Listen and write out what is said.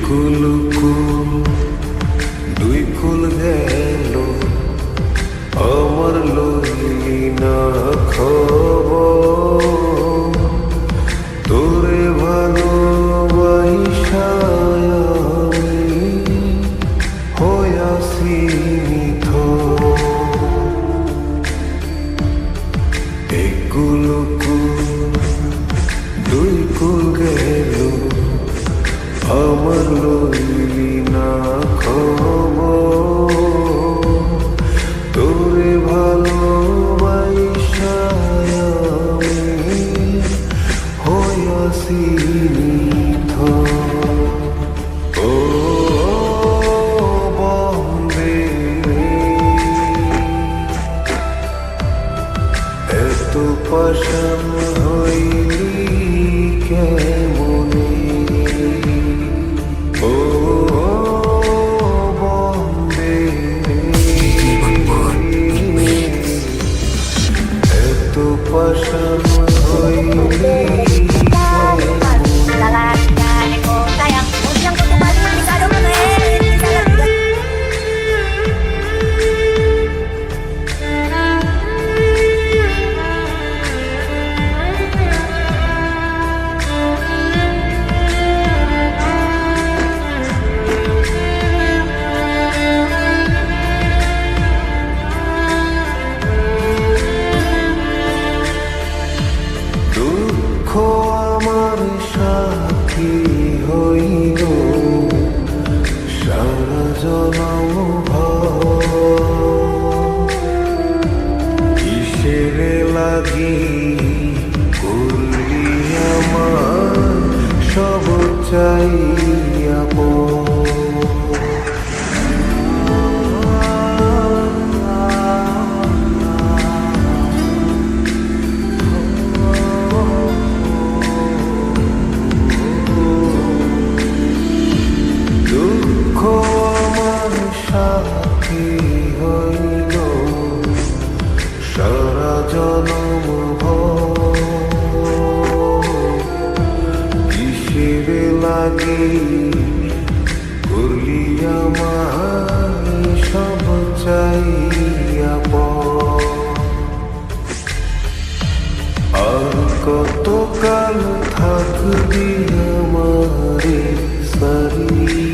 কুল দুই কুল গেল আমার লইলি না খবর তোরে ভালোবাসা আমি হইয়াছি নিথর। এই কুল দুই কুল গেল আমার লইলি না খবর তোরে ভালোবাসা আমি হইয়াছি নিথর। ও বন্দে এত পাষাণ হইলি কেমনে, pasan hoi আমার সাথী হইল সারা জনম কিসের লাগি করলি আমার সব চাইয়া সাথী হইল সারা জনম কিসের লাগি করলি আমার সব চাইয়া আর কতকাল থাকবি আমারে সারি।